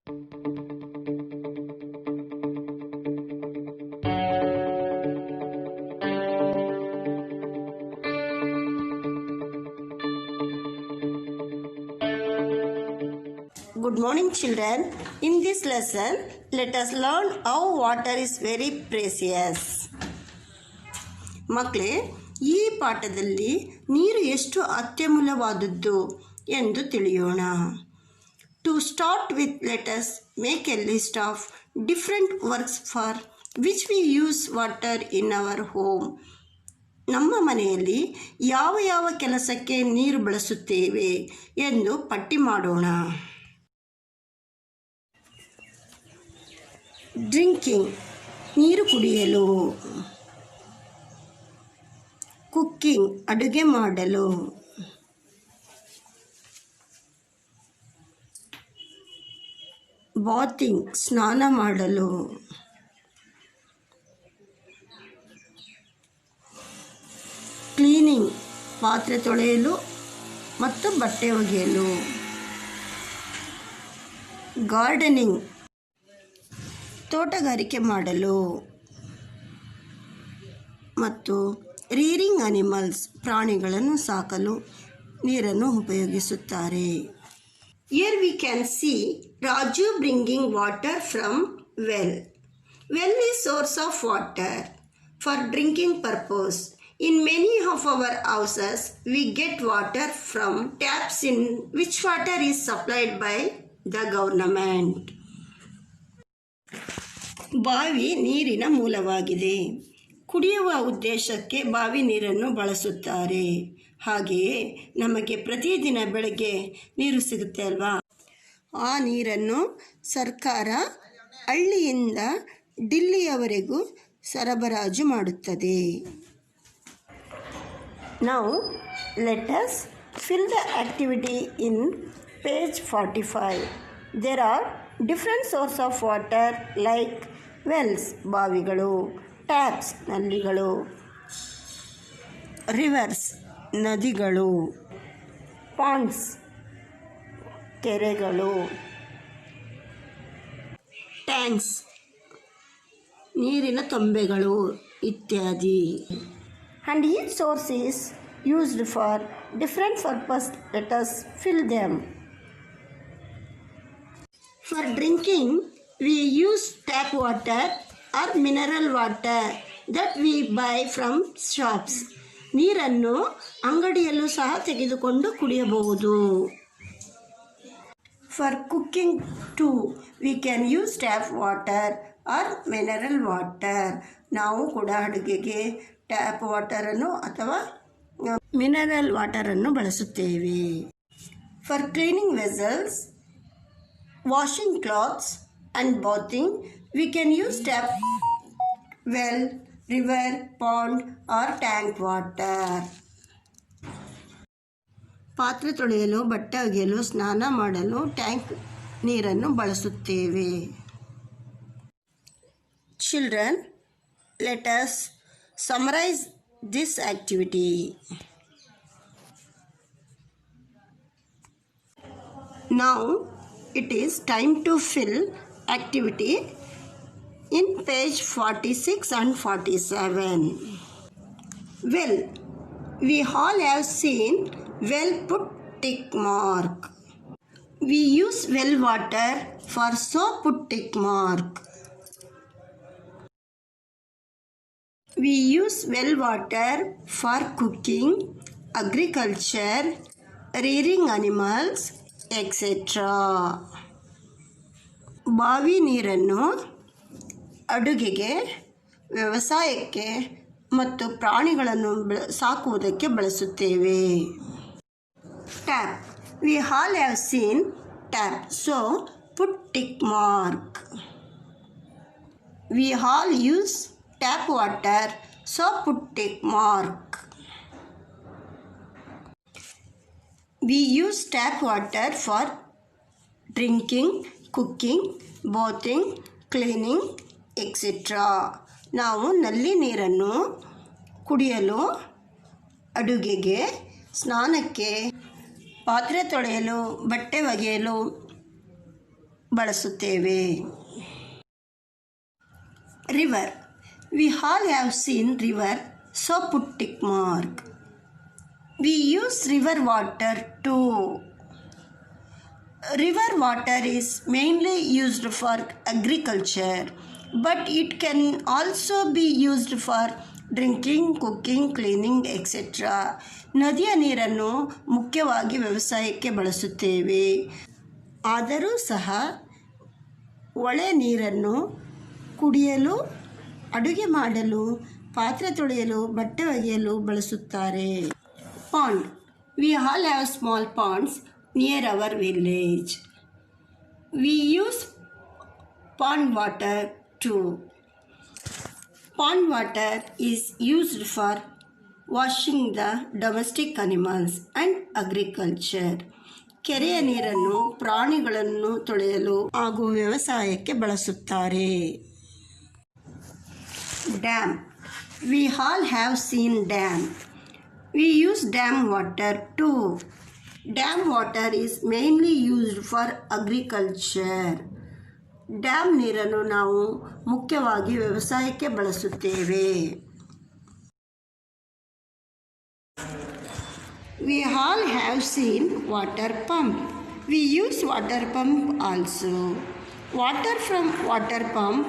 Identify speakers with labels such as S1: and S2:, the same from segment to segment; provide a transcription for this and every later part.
S1: Good morning, children. In this lesson, let us learn how water is very precious. ಮಕ್ಕಳೇ, ಈ ಪಾಠದಲ್ಲಿ ನೀರು ಎಷ್ಟು ಅತ್ಯಮೂಲ್ಯವಾದದ್ದು ಎಂದು ತಿಳಿಯೋಣ. To start with, let us make a list of different works for which we use water in our home. ನಮ್ಮ ಮನೆಯಲ್ಲಿ ಯಾವ ಯಾವ ಕೆಲಸಕ್ಕೆ ನೀರು ಬಳಸುತ್ತೇವೆ ಎಂದು ಪಟ್ಟಿ ಮಾಡೋಣ. ಡ್ರಿಂಕಿಂಗ್, ನೀರು ಕುಡಿಯಲು. ಕುಕ್ಕಿಂಗ್, ಅಡುಗೆ ಮಾಡಲು. ಬಾತಿಂಗ್, ಸ್ನಾನ ಮಾಡಲು. ಕ್ಲೀನಿಂಗ್, ಪಾತ್ರೆ ತೊಳೆಯಲು ಮತ್ತು ಬಟ್ಟೆ ಒಗೆಯಲು. ಗಾರ್ಡನಿಂಗ್, ತೋಟಗಾರಿಕೆ ಮಾಡಲು. ಮತ್ತು ರೀರಿಂಗ್ ಅನಿಮಲ್ಸ್, ಪ್ರಾಣಿಗಳನ್ನು ಸಾಕಲು ನೀರನ್ನು ಉಪಯೋಗಿಸುತ್ತಾರೆ. Here we can see Raju bringing water from well. Well is source of water for drinking purpose. In many of our houses, we get water from taps in which water is supplied by the government. ಬಾವಿ ನೀರಿನ ಮೂಲವಾಗಿದೆ. ಕುಡಿಯುವ ಉದ್ದೇಶಕ್ಕೆ ಬಾವಿ ನೀರನ್ನು ಬಳಸುತ್ತಾರೆ. ಹಾಗೆಯೇ ನಮಗೆ ಪ್ರತಿದಿನ ಬೆಳಗ್ಗೆ ನೀರು ಸಿಗುತ್ತೆ ಅಲ್ವಾ, ಆ ನೀರನ್ನು ಸರ್ಕಾರ ಹಳ್ಳಿಯಿಂದ ಡಿಲ್ಲಿಯವರೆಗೂ ಸರಬರಾಜು ಮಾಡುತ್ತದೆ. Now let us fill the activity in page 45. There are different sources of water like wells, ಬಾವಿಗಳು, ಟ್ಯಾಪ್ಸ್, ನಲ್ಲಿಗಳು, ರಿವರ್ಸ್, ನದಿಗಳು, ಪಾಂಡ್ಸ್, ಕೆರೆಗಳು, ಟ್ಯಾಂಕ್ಸ್, ನೀರಿನ ತೊಂಬೆಗಳು ಇತ್ಯಾದಿ. And each source is used for different purpose. Let us fill them. For drinking, we use tap water or mineral water that we buy from shops. ನೀರನ್ನು ಅಂಗಡಿಯಲ್ಲೂ ಸಹ ತೆಗೆದುಕೊಂಡು ಕುಡಿಯಬಹುದು. For cooking too, we can use tap water or mineral water. ನಾವು ಕೂಡ ಅಡುಗೆಗೆ tap ವಾಟರನ್ನು ಅಥವಾ mineral ವಾಟರನ್ನು ಬಳಸುತ್ತೇವೆ. For cleaning vessels, washing clothes and bathing, we can use tap, well, river, pond or tank water. ಪಾತ್ರೆ ತೊಳೆಯಲು, ಬಟ್ಟೆ ಒಗೆಯಲು, ಸ್ನಾನ ಮಾಡಲು ಟ್ಯಾಂಕ್ ನೀರನ್ನು ಬಳಸುತ್ತೇವೆ. Children, let us summarize this activity. Now it is time to fill activity in page 46 and 47. Well, we all have seen well, put tick mark. We use well water for soap, put tick mark. We use well water for cooking, agriculture, rearing animals, etc. ಬಾವಿ ನೀರನ್ನು ಅಡುಗೆಗೆ, ವ್ಯವಸಾಯಕ್ಕೆ ಮತ್ತು ಪ್ರಾಣಿಗಳನ್ನು ಸಾಕುವುದಕ್ಕೆ ಬಳಸುತ್ತೇವೆ. Tap, we all have seen tap, so put tick mark. We all use tap water, so put tick mark. We use tap water for drinking, cooking, bathing, cleaning, etc. ನಾವು ನಲ್ಲಿ ನೀರನ್ನು ಕುಡಿಯಲು, ಅಡುಗೆಗೆ, ಸ್ನಾನಕ್ಕೆ, ಪಾತ್ರೆ ತೊಳೆಯಲು, ಬಟ್ಟೆ ಒಗೆಯಲು, ಬಳಸುತ್ತೇವೆ. River. We all have seen river, so put tick mark. We use river water to. River water is mainly used for agriculture, but it can also be used for drinking, cooking, cleaning etcetera. ನದಿಯ ನೀರನ್ನು ಮುಖ್ಯವಾಗಿ ವ್ಯವಸಾಯಕ್ಕೆ ಬಳಸುತ್ತೇವೆ. ಆದರೂ ಸಹ ಒಳೆ ನೀರನ್ನು ಕುಡಿಯಲು, ಅಡುಗೆ ಮಾಡಲು, ಪಾತ್ರೆ ತೊಳೆಯಲು, ಬಟ್ಟೆ ಒಗೆಯಲು ಬಳಸುತ್ತಾರೆ. Pond. V all have small Pond's near our village. We use pond water too. Pond water is used for washing the domestic animals and agriculture. ಕೆರೆಯ ನೀರನ್ನು ಪ್ರಾಣಿಗಳನ್ನು ತೊಳೆಯಲು ಹಾಗೂ ವ್ಯವಸಾಯಕ್ಕೆ ಬಳಸುತ್ತಾರೆ. Dam. We all have seen dam. We use dam water too. Dam water is mainly used for agriculture. Dam ನೀರನ್ನು ನಾವು ಮುಖ್ಯವಾಗಿ ವ್ಯವಸಾಯಕ್ಕೆ ಬಳಸುತ್ತೇವೆ. We all have seen water pump. We use water pump also. Water from water pump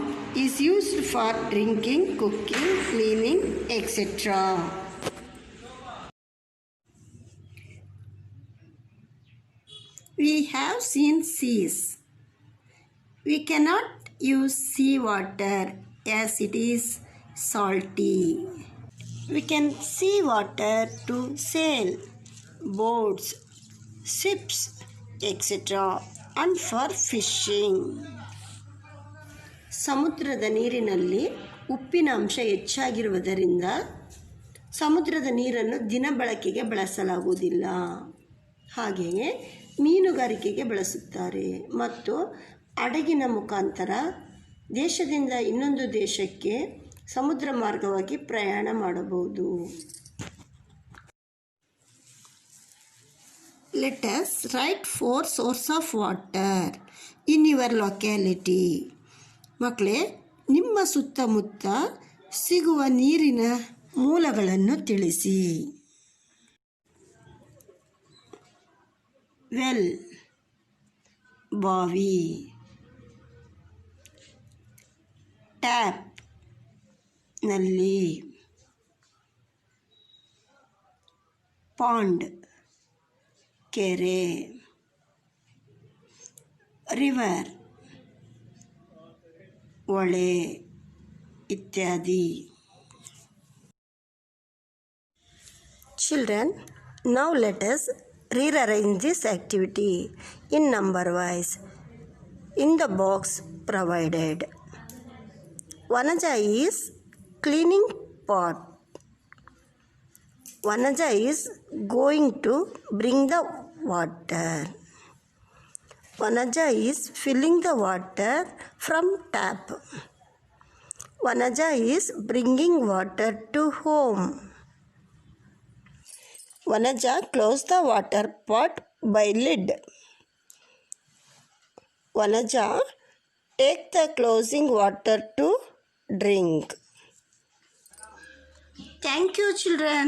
S1: is used for drinking, cooking, cleaning, etc. We have seen seas. We cannot use sea water as it is salty. We can sea water to sail, boats, ships, etc. and for fishing. ಸಮುದ್ರದ ನೀರಿನಲ್ಲಿ ಉಪ್ಪಿನ ಅಂಶ ಹೆಚ್ಚಾಗಿರುವುದರಿಂದ ಸಮುದ್ರದ ನೀರನ್ನು ದಿನ ಬಳಕೆಗೆ ಬಳಸಲಾಗುವುದಿಲ್ಲ. ಹಾಗೆಯೇ ಮೀನುಗಾರಿಕೆಗೆ ಬಳಸುತ್ತಾರೆ ಮತ್ತು ಹಡಗಿನ ಮುಖಾಂತರ ದೇಶದಿಂದ ಇನ್ನೊಂದು ದೇಶಕ್ಕೆ ಸಮುದ್ರ ಮಾರ್ಗವಾಗಿ ಪ್ರಯಾಣ ಮಾಡಬಹುದು. Let us right 4 source of water in your locality. ಮಕ್ಕಳೇ, ನಿಮ್ಮ ಸುತ್ತಮುತ್ತ ಸಿಗುವ ನೀರಿನ ಮೂಲಗಳನ್ನು ತಿಳಿಸಿ. ವೆಲ್, ಬಾವಿ. ಟ್ಯಾಪ್, ನಲ್ಲಿ. ಪಾಂಡ್, ಕೆರೆ. ರಿವರ್, ಹೊಳೆ ಇತ್ಯಾದಿ. Children, now let us rearrange this activity in number wise in the box provided. Vanaja is cleaning pot. Vanaja is going to bring the water. Vanaja is filling the water from tap. Vanaja is bringing water to home. Vanaja closed the water pot by lid. Vanaja take the closing water to drink. Thank you, children.